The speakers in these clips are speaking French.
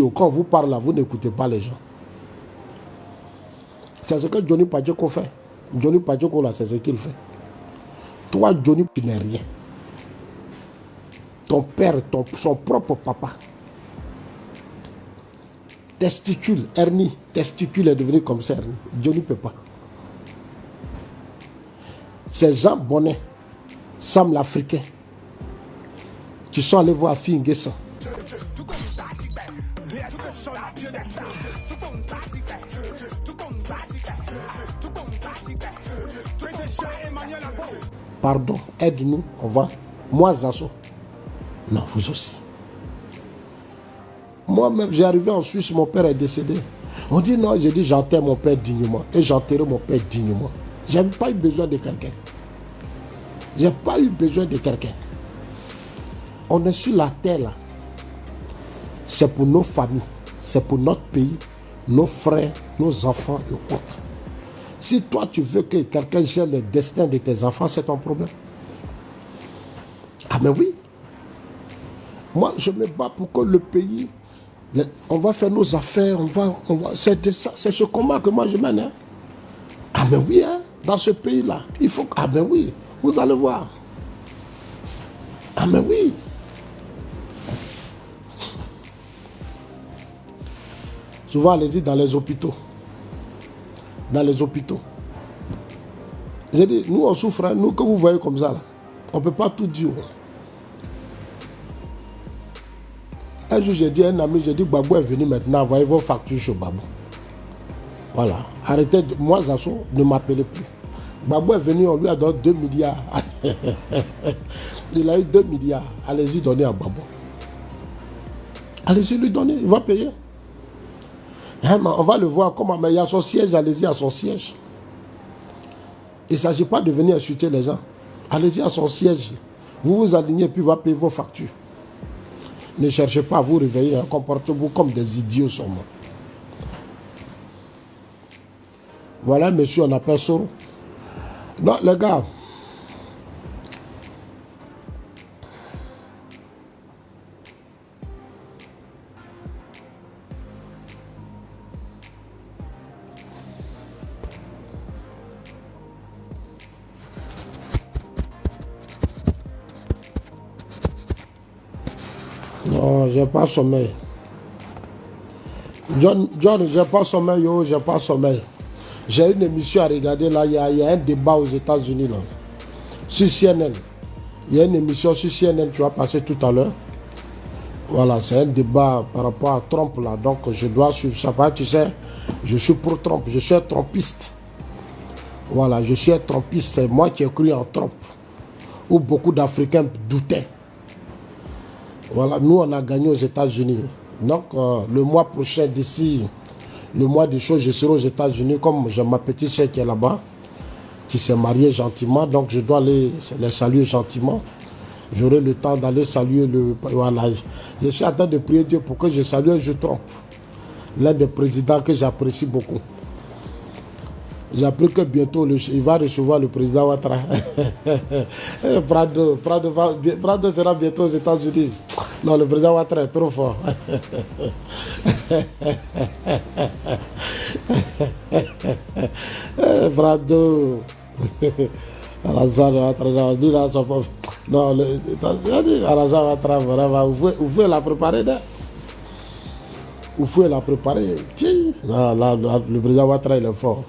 quand on vous parle là, vous n'écoutez pas les gens. C'est ce que Johnny Pacheco fait. Johnny Pacheco là, c'est ce qu'il fait. Toi, Johnny, tu n'es rien. Ton père, son propre papa. Testicule, hernie. Testicule est devenu comme ça, hernie. Johnny ne peut pas. C'est Jean Bonnet, Sam l'Africain, qui sont allés voir Finguessa. Pardon, aide-nous, on va. Moi, Zasso. Non, vous aussi. Moi-même, j'ai arrivé en Suisse, mon père est décédé. On dit non, j'ai dit j'enterre mon père dignement. Et j'enterrai mon père dignement. Je n'ai pas eu besoin de quelqu'un. Je n'ai pas eu besoin de quelqu'un. On est sur la terre là. C'est pour nos familles. C'est pour notre pays, nos frères, nos enfants et autres. Si toi tu veux que quelqu'un gère le destin de tes enfants, c'est ton problème. Ah mais oui. Moi je me bats pour que le pays, on va faire nos affaires, c'est ce combat que moi je mène. Hein. Ah mais oui, hein, dans ce pays-là, il faut... Ah mais oui, vous allez voir. Ah mais oui. Souvent, allez-y dans les hôpitaux. Dans les hôpitaux. J'ai dit, nous on souffre, hein, nous que vous voyez comme ça, là, on ne peut pas tout dire. Un jour, j'ai dit à un ami, j'ai dit, Babou est venu maintenant, envoyez vos factures chez Babou. Voilà. Arrêtez, moi, Zasso, ne m'appelez plus. Babou est venu, on lui a donné 2 milliards. Il a eu 2 milliards. Allez-y, donnez à Babou. Allez-y, lui donner, il va payer. Hein, on va le voir comment, mais il y a son siège, allez-y à son siège. Il ne s'agit pas de venir insulter les gens. Allez-y à son siège. Vous vous alignez, puis il va payer vos factures. Ne cherchez pas à vous réveiller, hein, comportez-vous comme des idiots seulement. Voilà, monsieur, on appelle ça. Non, les gars. Non, j'ai pas sommeil. John, j'ai pas sommeil, yo, j'ai pas sommeil. J'ai une émission à regarder là, il y a un débat aux États-Unis là. Sur CNN. Il y a une émission sur CNN, tu vas passer tout à l'heure. Voilà, c'est un débat par rapport à Trump là. Donc je dois suivre ça. Tu sais, je suis pour Trump, je suis un trumpiste. Voilà, je suis un trumpiste, c'est moi qui ai cru en Trump. Où beaucoup d'Africains doutaient. Voilà, nous on a gagné aux États-Unis. Donc le mois prochain, d'ici le mois de choses, je serai aux États-Unis comme j'ai ma petite soeur qui est là-bas, qui s'est mariée gentiment. Donc je dois les saluer gentiment. J'aurai le temps d'aller saluer le... Voilà, je suis en train de prier Dieu pour que je salue un jour Trump, l'un des présidents que j'apprécie beaucoup. J'ai appris que bientôt, il va recevoir le président Ouattara. Prado sera bientôt aux États-Unis. Non, le président Ouattara est trop fort. Prado. Alassane Ouattara. Non, Alassane Ouattara, vraiment, vous pouvez la préparer, là. Vous pouvez la préparer. Non, là, le président Ouattara, il est fort.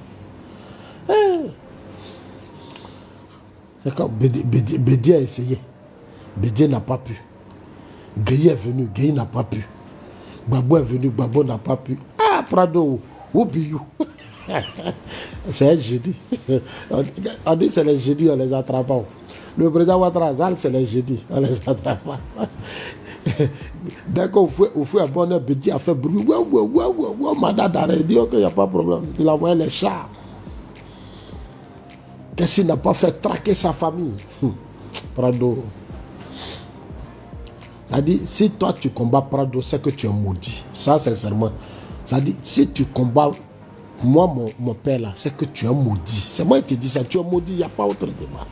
C'est comme Bédié a essayé. Bédié n'a pas pu. Gueye est venu, Gueye n'a pas pu. Gbagbo est venu, Gbagbo n'a pas pu. Ah, Prado, Oubiyou. C'est un jeudi. On dit que c'est les jeudis, on les attrape pas. Le président Ouattara, c'est les jeudis, on les attrape pas. Dès qu'on fait un bonheur, Bédié a fait bruit. Madame Daré dit qu'il n'y a pas de problème. Il a envoyé les chars. Qu'est-ce qu'il n'a pas fait traquer sa famille? Prado. Ça dit, si toi tu combats Prado, c'est que tu es maudit. Ça, sincèrement. Ça dit, si tu combats moi, mon père là, c'est que tu es maudit. C'est moi qui te dis ça, tu es maudit, il n'y a pas autre débat.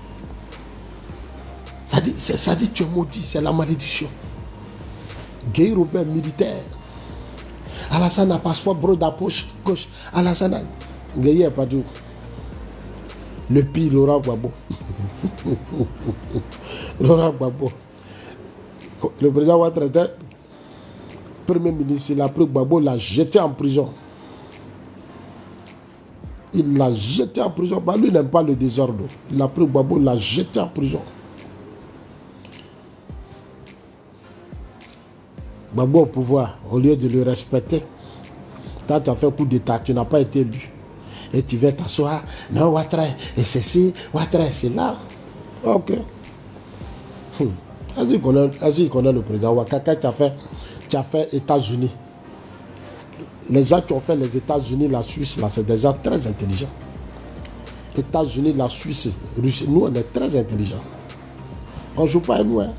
Ça dit, tu es maudit, c'est la malédiction. Gueye Robert militaire. Alassane a passeport bro dans poche gauche. Alassane a... Gaye pas tout. Le pire, Laurent Gbagbo. Laurent Gbagbo. Le président Ouattara, premier ministre, il a pris Gbagbo, l'a jeté en prison. Il l'a jeté en prison. Bah, lui, il n'aime pas le désordre. Il a pris Gbagbo, l'a jeté en prison. Gbagbo au pouvoir, au lieu de le respecter, quand tu as fait un coup d'état, tu n'as pas été élu. Et tu viens t'asseoir, non, Ouattara, et c'est ci, Ouattara, c'est là. Ok. Vas-y, qu'on a le président Ouattara. Tu as fait États-Unis. Les gens qui ont fait les États-Unis, la Suisse, là, c'est des gens très intelligents. États-Unis, la Suisse, Russie, nous, on est très intelligents. On ne joue pas à nous, hein.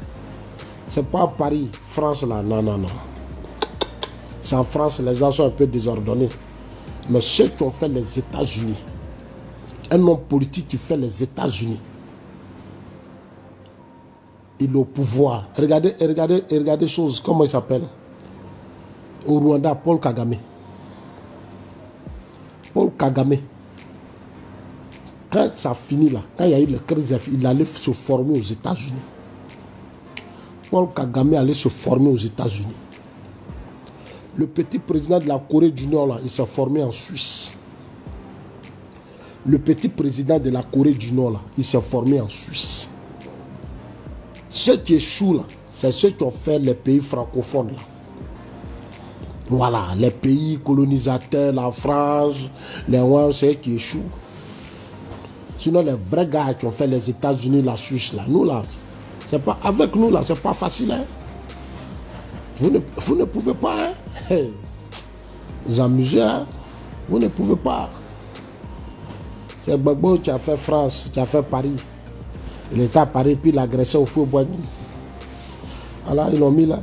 C'est pas Paris, France, là, non, non, non. C'est en France, les gens sont un peu désordonnés. Mais ceux qui ont fait les États-Unis, un homme politique qui fait les États-Unis, il est au pouvoir. Regardez choses, comment il s'appelle? Au Rwanda, Paul Kagame. Paul Kagame. Quand ça finit là, quand il y a eu le crise, il allait se former aux États-Unis. Paul Kagame allait se former aux États-Unis. Le petit président de la Corée du Nord, là, il s'est formé en Suisse. Le petit président de la Corée du Nord, là, il s'est formé en Suisse. Ceux qui échouent, là, c'est ceux qui ont fait les pays francophones. Là. Voilà, les pays colonisateurs, la France, les rois, c'est eux qui échouent. Sinon, les vrais gars qui ont fait les États-Unis, la Suisse, là, nous, là, c'est pas, avec nous, là, c'est pas facile, hein. Vous ne pouvez pas, hein. Vous amusez, hein. Vous ne pouvez pas. C'est Gbagbo qui a fait France, qui a fait Paris. Il était à Paris, puis il a agressé au feu au Boigny. Voilà, ils l'ont mis là.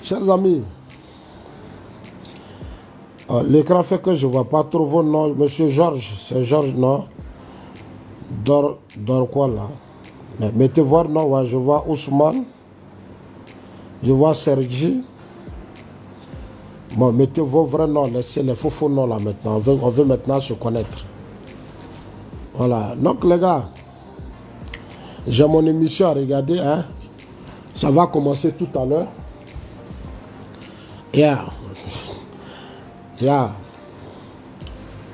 Chers amis, l'écran fait que je ne vois pas trop vos noms. Monsieur Georges, c'est Georges, non? Dors quoi là? Mais mettez voir, non, ouais, je vois Ousmane. Je vois Sergi. Bon, mettez vos vrais noms, laissez les faux noms là maintenant. On veut maintenant se connaître. Voilà. Donc les gars, j'ai mon émission à regarder. Hein. Ça va commencer tout à l'heure.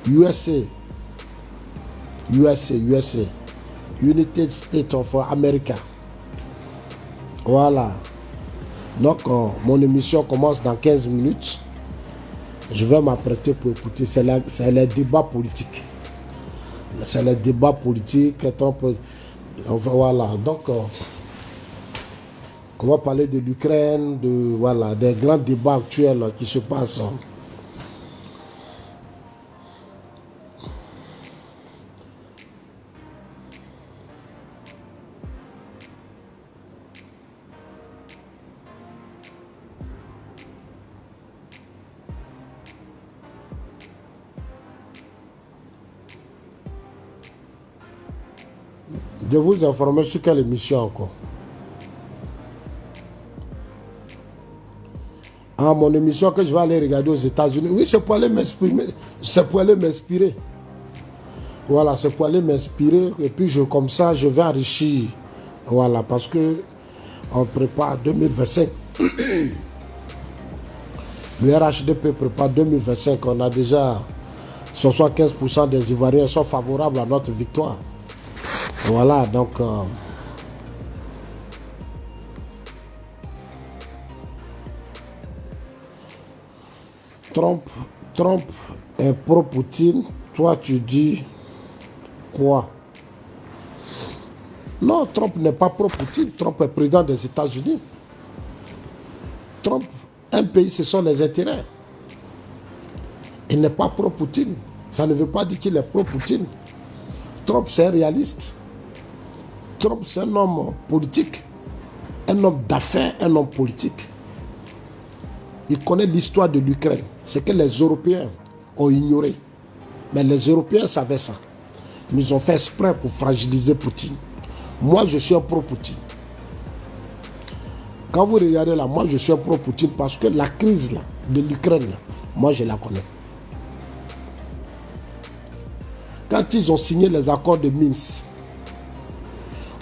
USA. United States of America. Voilà. Donc, mon émission commence dans 15 minutes. Je vais m'apprêter pour écouter. C'est les débats politiques. C'est les débats politiques. Voilà. Donc, on va parler de l'Ukraine, voilà, des grands débats actuels qui se passent. De vous informer sur quelle émission encore. Ah, mon émission que je vais aller regarder aux États-Unis. Oui, c'est pour aller m'inspirer. C'est pour aller m'inspirer. Voilà, c'est pour aller m'inspirer. Et puis, comme ça, je vais enrichir. Voilà, parce que on prépare 2025. Le RHDP prépare 2025. On a déjà 75% des Ivoiriens sont favorables à notre victoire. Voilà, donc... Trump est pro-Poutine. Toi, tu dis quoi? Non, Trump n'est pas pro-Poutine. Trump est président des États-Unis. Trump, un pays, ce sont les intérêts. Il n'est pas pro-Poutine. Ça ne veut pas dire qu'il est pro-Poutine. Trump, c'est un réaliste. Trump, c'est un homme politique. Un homme d'affaires, un homme politique. Il connaît l'histoire de l'Ukraine. C'est que les Européens ont ignoré. Mais les Européens savaient ça. Mais ils ont fait exprès pour fragiliser Poutine. Moi, je suis un pro-Poutine. Quand vous regardez là, moi je suis un pro-Poutine parce que la crise là, de l'Ukraine, moi je la connais. Quand ils ont signé les accords de Minsk,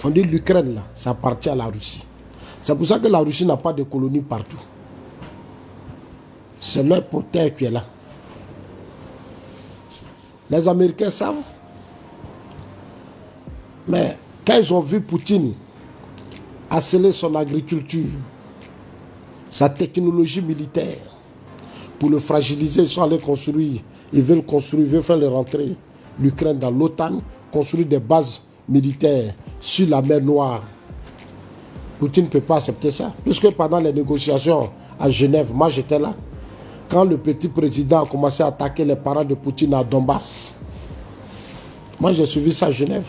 on dit l'Ukraine là, ça appartient à la Russie. C'est pour ça que la Russie n'a pas de colonies partout. C'est leur terre qui est là. Les Américains savent. Mais quand ils ont vu Poutine accélérer son agriculture, sa technologie militaire, pour le fragiliser, ils sont allés construire, ils veulent faire les rentrer l'Ukraine dans l'OTAN, construire des bases militaires sur la mer Noire. Poutine ne peut pas accepter ça. Puisque pendant les négociations à Genève, moi j'étais là, quand le petit président a commencé à attaquer les parents de Poutine à Donbass, moi j'ai suivi ça à Genève.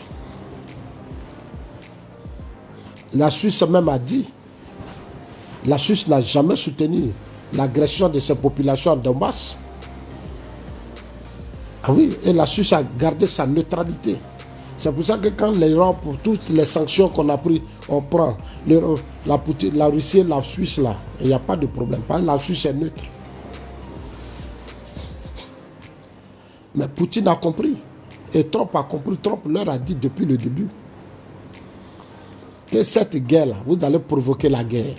La Suisse même a dit, la Suisse n'a jamais soutenu l'agression de ces populations à Donbass. Ah oui, et la Suisse a gardé sa neutralité. C'est pour ça que quand l'Iran, pour toutes les sanctions qu'on a prises, on prend la Russie et la Suisse là, il n'y a pas de problème. La Suisse est neutre. Mais Poutine a compris. Et Trump a compris. Trump leur a dit depuis le début que cette guerre-là, vous allez provoquer la guerre.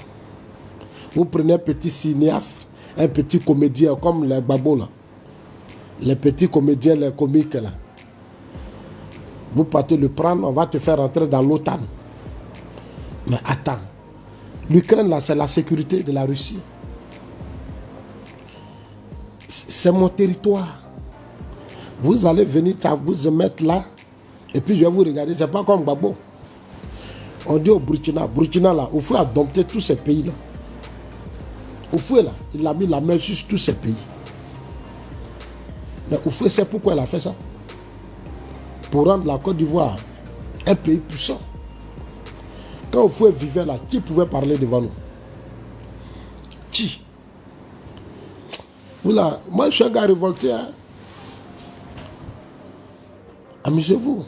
Vous prenez un petit cinéaste, un petit comédien comme les babos là. Les petits comédiens, les comiques là. Vous partez le prendre, on va te faire rentrer dans l'OTAN. Mais attends, l'Ukraine là, c'est la sécurité de la Russie. C'est mon territoire. Vous allez venir vous mettre là, et puis je vais vous regarder, c'est pas comme Babo. On dit au Burkina là, il faut adopter tous ces pays là. Oufoué là, il a mis la main sur tous ces pays. Mais Oufoué, c'est pourquoi il a fait ça. Pour rendre la Côte d'Ivoire un pays puissant. Quand Oufoué vivait là, qui pouvait parler devant nous? Qui? Voilà, moi je suis un gars révolté. Hein? Amusez-vous.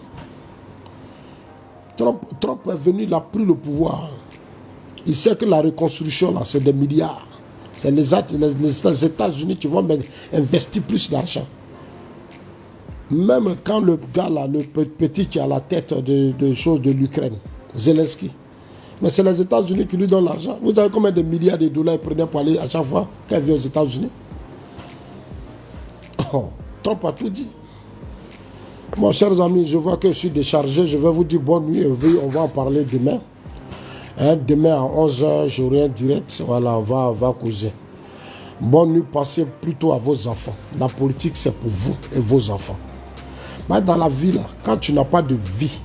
Trump est venu, il a pris le pouvoir. Il sait que la reconstruction là, c'est des milliards. C'est les États-Unis qui vont investir plus d'argent. Même quand le gars là, le petit qui a la tête de choses de l'Ukraine, Zelensky, mais c'est les États-Unis qui lui donnent l'argent. Vous savez combien de milliards de dollars il prenait pour aller à chaque fois quand il vient aux États-Unis? Oh, Trump a tout dit. Bon, chers amis, je vois que je suis déchargé. Je vais vous dire bonne nuit. On va en parler demain. Hein, demain à 11h, j'aurai un direct. Voilà, on va causer. Bonne nuit, passez plutôt à vos enfants. La politique, c'est pour vous et vos enfants. Mais dans la vie, là, quand tu n'as pas de vie,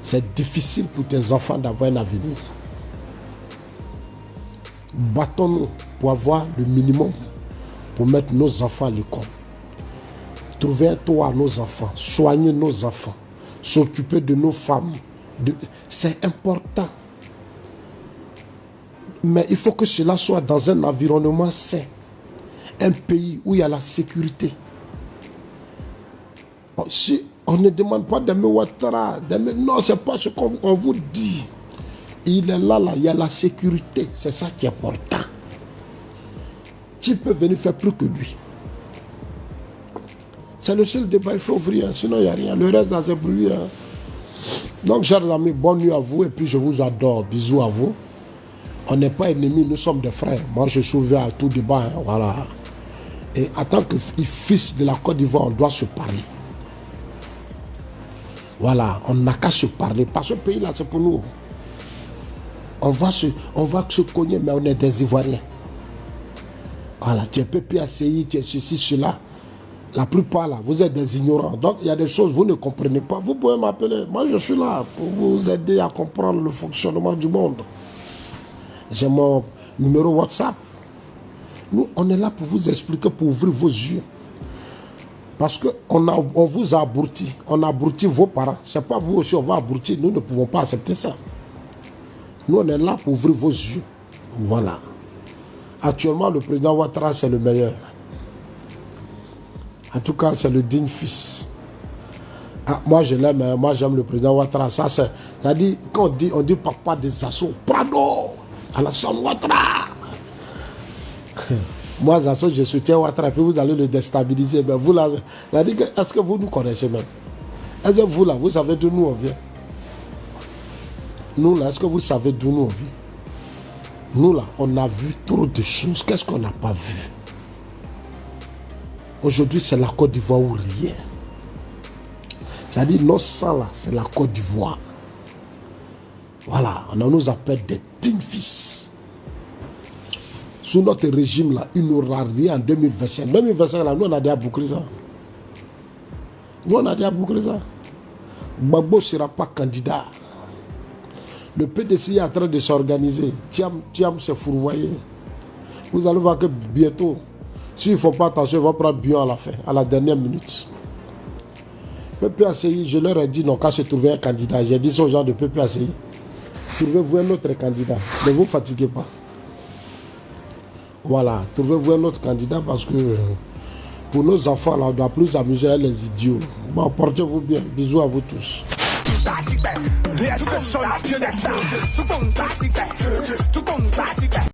c'est difficile pour tes enfants d'avoir un avenir. Battons-nous pour avoir le minimum pour mettre nos enfants à l'école. Trouver un toit à nos enfants, soigner nos enfants, s'occuper de nos femmes. C'est important. Mais il faut que cela soit dans un environnement sain. Un pays où il y a la sécurité. Si on ne demande pas d'aimer Ouattara, non, c'est pas ce qu'on vous dit. Il est là, il y a la sécurité. C'est ça qui est important. Tu peux venir faire plus que lui. C'est le seul débat qu'il faut ouvrir, sinon il n'y a rien. Le reste, c'est pour lui. Hein. Donc, chers amis, bonne nuit à vous et puis je vous adore. Bisous à vous. On n'est pas ennemis, nous sommes des frères. Moi, je suis ouvert à tout débat. Hein, voilà. Et en tant que fils de la Côte d'Ivoire, on doit se parler. Voilà, on n'a qu'à se parler. Parce que ce pays-là, c'est pour nous. On va se cogner, mais on est des Ivoiriens. Voilà, tu es PPACI, tu es ceci, cela. La plupart, là, vous êtes des ignorants. Donc, il y a des choses que vous ne comprenez pas. Vous pouvez m'appeler. Moi, je suis là pour vous aider à comprendre le fonctionnement du monde. J'ai mon numéro WhatsApp. Nous, on est là pour vous expliquer, pour ouvrir vos yeux. Parce qu'on vous a abruti. On a abruti vos parents. Ce n'est pas vous aussi, on va abrutir. Nous ne pouvons pas accepter ça. Nous, on est là pour ouvrir vos yeux. Voilà. Actuellement, le président Ouattara, c'est le meilleur. En tout cas, c'est le digne fils. Ah, moi, je l'aime. Moi, j'aime le président Ouattara. Ça dit, quand on dit papa des assauts, Prado. Alassane Ouattara. Moi, je soutiens Ouattara, puis vous allez le déstabiliser. Mais vous, là, est-ce que vous nous connaissez même? Est-ce que vous, là, vous savez d'où nous on vient? Nous, là, est-ce que vous savez d'où nous on vient? Nous, là, on a vu trop de choses. Qu'est-ce qu'on n'a pas vu? Aujourd'hui, c'est la Côte d'Ivoire ou rien. C'est-à-dire, notre sang, là, c'est la Côte d'Ivoire. Voilà, on nous appelle des dignes fils. Sous notre régime, là, il n'y aura rien en 2025. 2025, là, nous, on a déjà bouclé ça. Nous, on a déjà bouclé ça. Gbagbo ne sera pas candidat. Le PDC est en train de s'organiser. Thiam s'est fourvoyé. Vous allez voir que bientôt, s'il ne faut pas attention, il va prendre Bion à la fin, à la dernière minute. PPACI, je leur ai dit non, quand se trouvait un candidat, j'ai dit aux gens de PPACI, trouvez-vous un autre candidat, ne vous fatiguez pas. Voilà, trouvez-vous un autre candidat parce que pour nos enfants, là, on doit plus amuser les idiots. Bon, portez-vous bien. Bisous à vous tous.